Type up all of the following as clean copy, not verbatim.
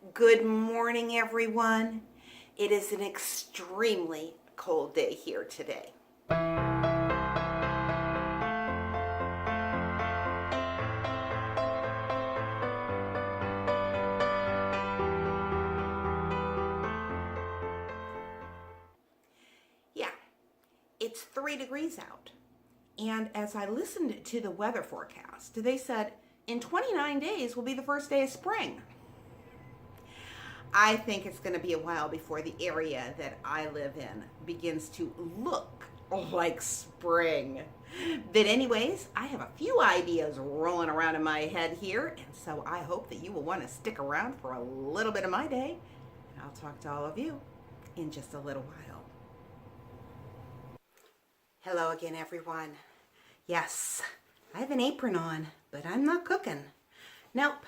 Good morning, everyone. It is an extremely cold day here today. Yeah, it's 3 degrees out. And as I listened to the weather forecast, they said in 29 days will be the first day of spring. I think it's going to be a while before the area that I live in begins to look like spring. But anyways, I have a few ideas rolling around in my head here, and so I hope that you will want to stick around for a little bit of my day, and I'll talk to all of you in just a little while. Hello again, everyone. Yes, I have an apron on, but I'm not cooking. Nope,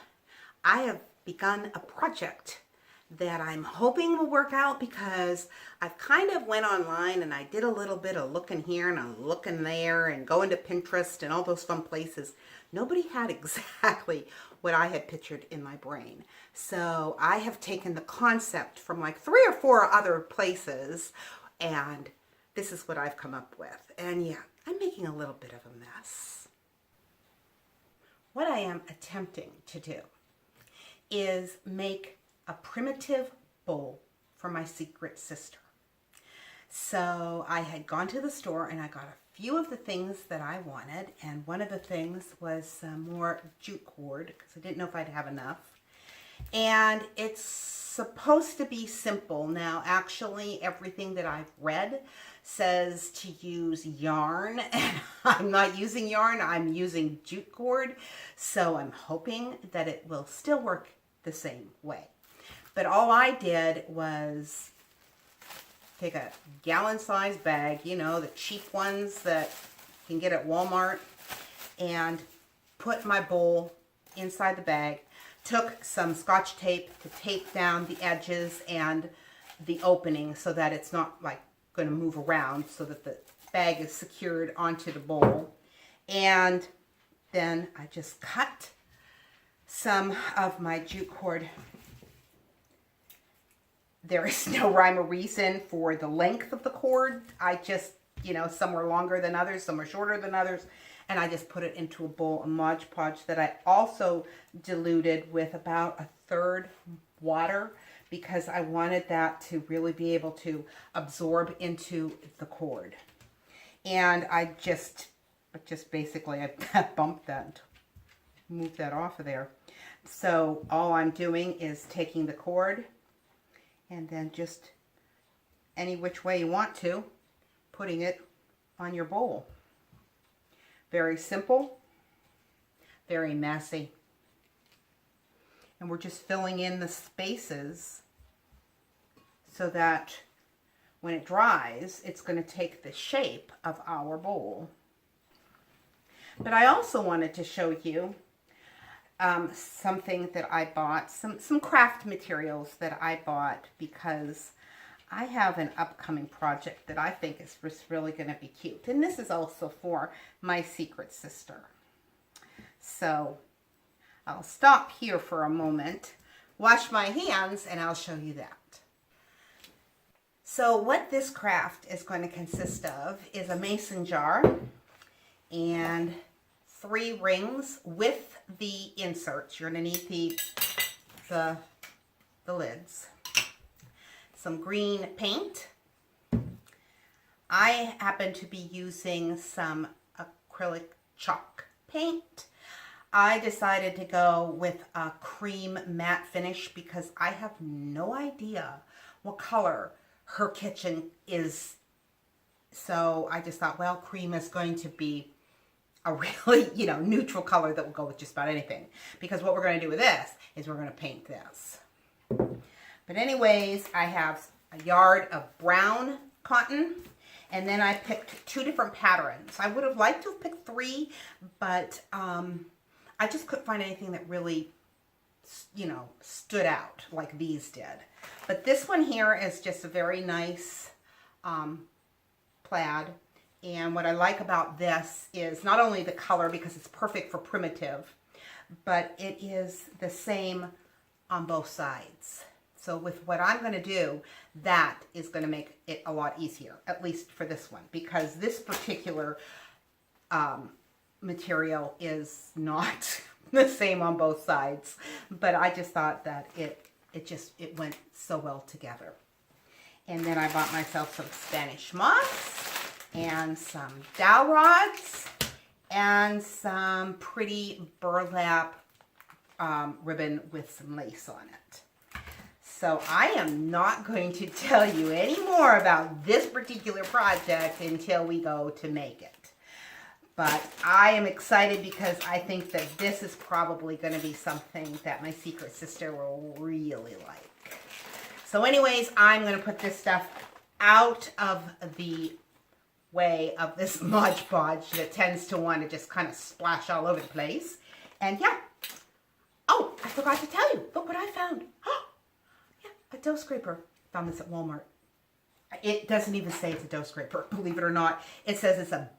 I have begun a project that I'm hoping will work out because I've kind of went online and I did a little bit of looking here and I'm looking there and going to Pinterest and all those fun places. Nobody had exactly what I had pictured in my brain. So I have taken the concept from like 3 or 4 other places, and this is what I've come up with. And yeah, I'm making a little bit of a mess. What I am attempting to do is make a primitive bowl for my secret sister. So I had gone to the store and I got a few of the things that I wanted, and one of the things was some more jute cord because I didn't know if I'd have enough. And it's supposed to be simple. Now, actually, everything that I've read says to use yarn, and I'm not using yarn, I'm using jute cord. So I'm hoping that it will still work the same way. But all I did was take a gallon-sized bag, you know, the cheap ones that you can get at Walmart, and put my bowl inside the bag. Took some Scotch tape to tape down the edges and the opening so that it's not like going to move around, so that the bag is secured onto the bowl. And then I just cut some of my jute cord. There is no rhyme or reason for the length of the cord. I just, you know, some are longer than others, some are shorter than others. And I just put it into a bowl of Mod Podge that I also diluted with about 1/3 water, because I wanted that to really be able to absorb into the cord. And I just basically, I bumped that, moved that off of there. So all I'm doing is taking the cord and then just any which way you want to, putting it on your bowl. Very simple, very messy. And we're just filling in the spaces so that when it dries, it's going to take the shape of our bowl. But I also wanted to show you something that I bought, some craft materials that I bought, because I have an upcoming project that I think is really going to be cute. And this is also for my secret sister. So I'll stop here for a moment, wash my hands, and I'll show you that. So what this craft is going to consist of is a mason jar and 3 rings with the inserts. You're going to need the lids. Some green paint. I happen to be using some acrylic chalk paint. I decided to go with a cream matte finish because I have no idea what color her kitchen is. So I just thought, well, cream is going to be a really, you know, neutral color that will go with just about anything. Because what we're going to do with this is we're going to paint this. But anyways, I have a yard of brown cotton, and then I picked 2 different patterns. I would have liked to have picked 3, but I just couldn't find anything that really, you know, stood out like these did. But this one here is just a very nice plaid. And what I like about this is not only the color, because it's perfect for primitive, but it is the same on both sides. So with what I'm going to do, that is going to make it a lot easier, at least for this one, because this particular material is not the same on both sides. But I just thought that it went so well together. And then I bought myself some Spanish moss and some dowel rods and some pretty burlap ribbon with some lace on it. So I am not going to tell you any more about this particular project until we go to make it. But I am excited because I think that this is probably going to be something that my secret sister will really like. So anyways, I'm going to put this stuff out of the way of this Mod Podge that tends to want to just kind of splash all over the place. And yeah. Oh, I forgot to tell you. Look what I found. Yeah, a dough scraper. Found this at Walmart. It doesn't even say it's a dough scraper, believe it or not. It says it's a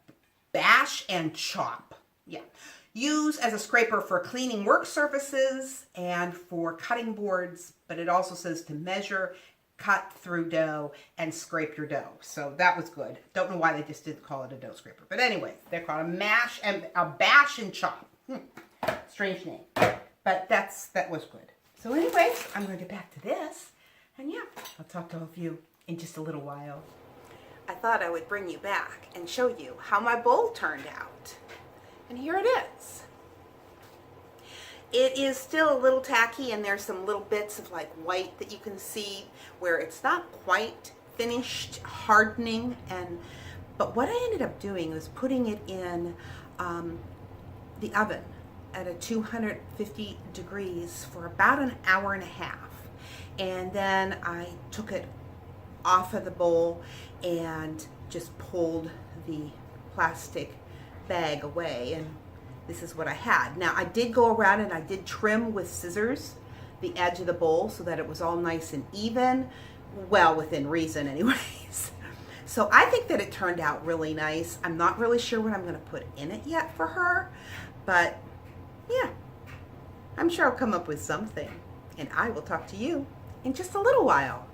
bash and chop. Yeah. Use as a scraper for cleaning work surfaces and for cutting boards, but it also says to measure, cut through dough, and scrape your dough. So that was good. Don't know why they just didn't call it a dough scraper. But anyway, they're called a bash and chop. Strange name. But that was good. So anyways, I'm going to get back to this. And yeah, I'll talk to all of you in just a little while. I thought I would bring you back and show you how my bowl turned out. And here it is. It is still a little tacky, and there's some little bits of like white that you can see where it's not quite finished hardening. But what I ended up doing was putting it in the oven at a 250 degrees for about an hour and a half. And then I took it off of the bowl and just pulled the plastic bag away, and this is what I had. Now I did go around and I did trim with scissors the edge of the bowl so that it was all nice and even, well, within reason anyways. So I think that it turned out really nice. I'm not really sure what I'm going to put in it yet for her, but yeah, I'm sure I'll come up with something, and I will talk to you in just a little while.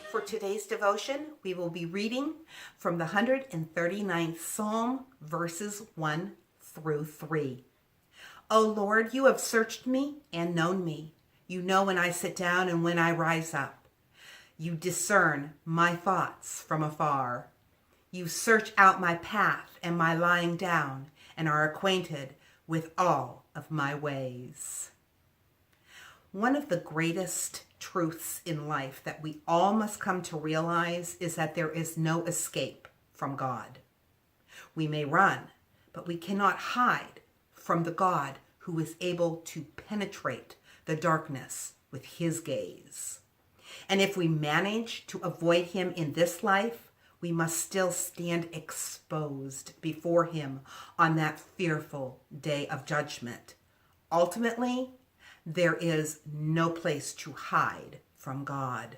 For today's devotion, we will be reading from the 139th Psalm, verses 1 through 3. O Lord, you have searched me and known me. You know when I sit down and when I rise up. You discern my thoughts from afar. You search out my path and my lying down, and are acquainted with all of my ways. One of the greatest truths in life that we all must come to realize is that there is no escape from God. We may run, but we cannot hide from the God who is able to penetrate the darkness with his gaze. And if we manage to avoid him in this life, we must still stand exposed before him on that fearful day of judgment. Ultimately, there is no place to hide from God.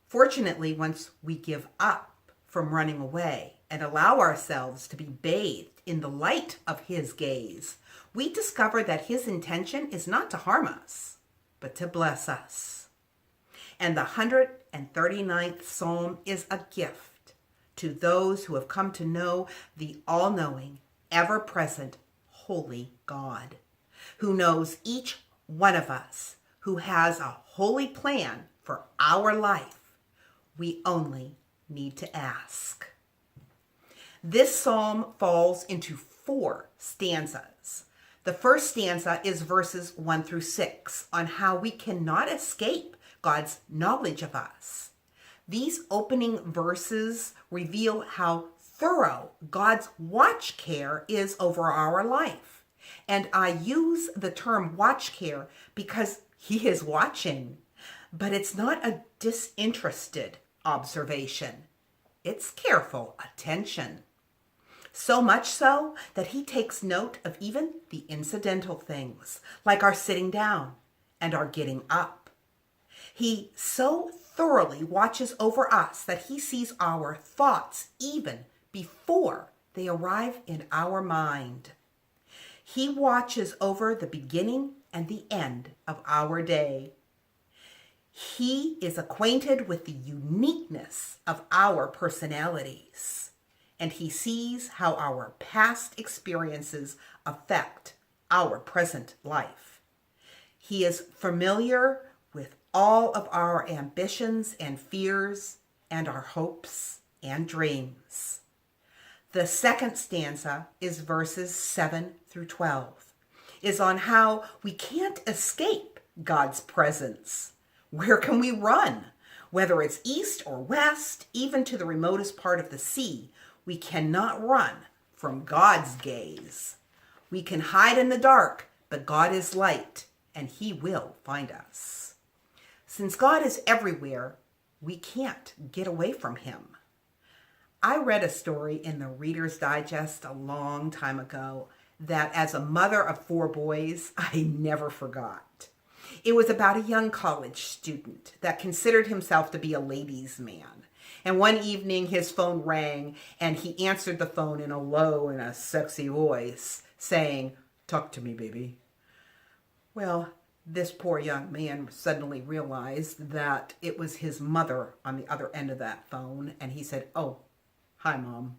Fortunately, once we give up from running away and allow ourselves to be bathed in the light of his gaze, we discover that his intention is not to harm us, but to bless us. And the 139th Psalm is a gift to those who have come to know the all-knowing, ever-present, holy God, who knows each one of us, who has a holy plan for our life. We only need to ask. This psalm falls into 4 stanzas. The first stanza is verses 1 through 6 on how we cannot escape God's knowledge of us. These opening verses reveal how thorough God's watch care is over our life. And I use the term watch care because he is watching, but it's not a disinterested observation. It's careful attention. So much so that he takes note of even the incidental things, like our sitting down and our getting up. He so thoroughly watches over us that he sees our thoughts even before they arrive in our mind. He watches over the beginning and the end of our day. He is acquainted with the uniqueness of our personalities, and he sees how our past experiences affect our present life. He is familiar with all of our ambitions and fears and our hopes and dreams. The second stanza is verses 7 through 12, is on how we can't escape God's presence. Where can we run? Whether it's east or west, even to the remotest part of the sea, we cannot run from God's gaze. We can hide in the dark, but God is light, and he will find us. Since God is everywhere, we can't get away from him. I read a story in the Reader's Digest a long time ago that as a mother of 4 boys, I never forgot. It was about a young college student that considered himself to be a ladies' man. And one evening his phone rang and he answered the phone in a low and a sexy voice saying, "Talk to me, baby." Well, this poor young man suddenly realized that it was his mother on the other end of that phone, and he said, "Oh, hi, Mom."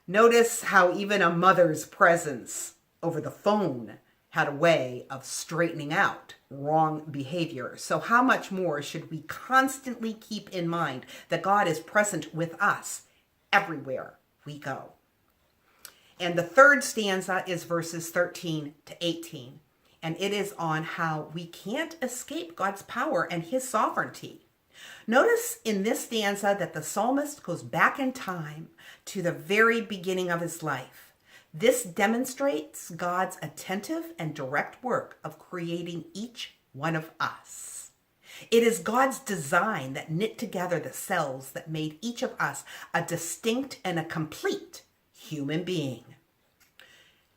Notice how even a mother's presence over the phone had a way of straightening out wrong behavior. So how much more should we constantly keep in mind that God is present with us everywhere we go? And the third stanza is verses 13 to 18. And it is on how we can't escape God's power and his sovereignty. Notice in this stanza that the psalmist goes back in time to the very beginning of his life. This demonstrates God's attentive and direct work of creating each one of us. It is God's design that knit together the cells that made each of us a distinct and a complete human being.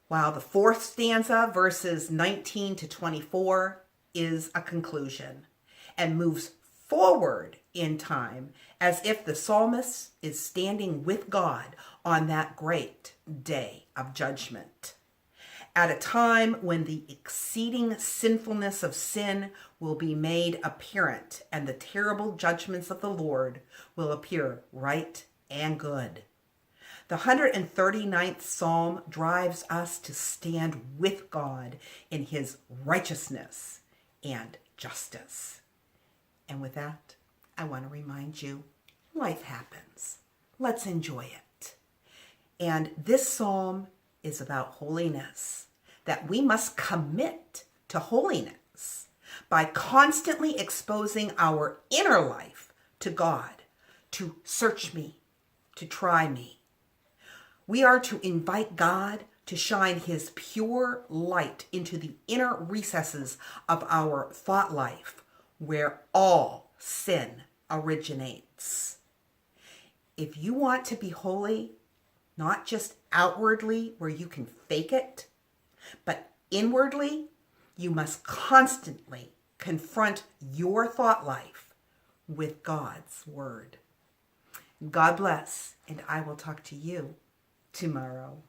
While the fourth stanza, verses 19 to 24, is a conclusion and moves forward in time as if the psalmist is standing with God on that great day of judgment. At a time when the exceeding sinfulness of sin will be made apparent and the terrible judgments of the Lord will appear right and good. The 139th Psalm drives us to stand with God in his righteousness and justice. And with that, I want to remind you, life happens. Let's enjoy it. And this psalm is about holiness, that we must commit to holiness by constantly exposing our inner life to God, to search me, to try me. We are to invite God to shine his pure light into the inner recesses of our thought life, where all sin originates. If you want to be holy, not just outwardly where you can fake it, but inwardly, you must constantly confront your thought life with God's word. God bless, and I will talk to you tomorrow.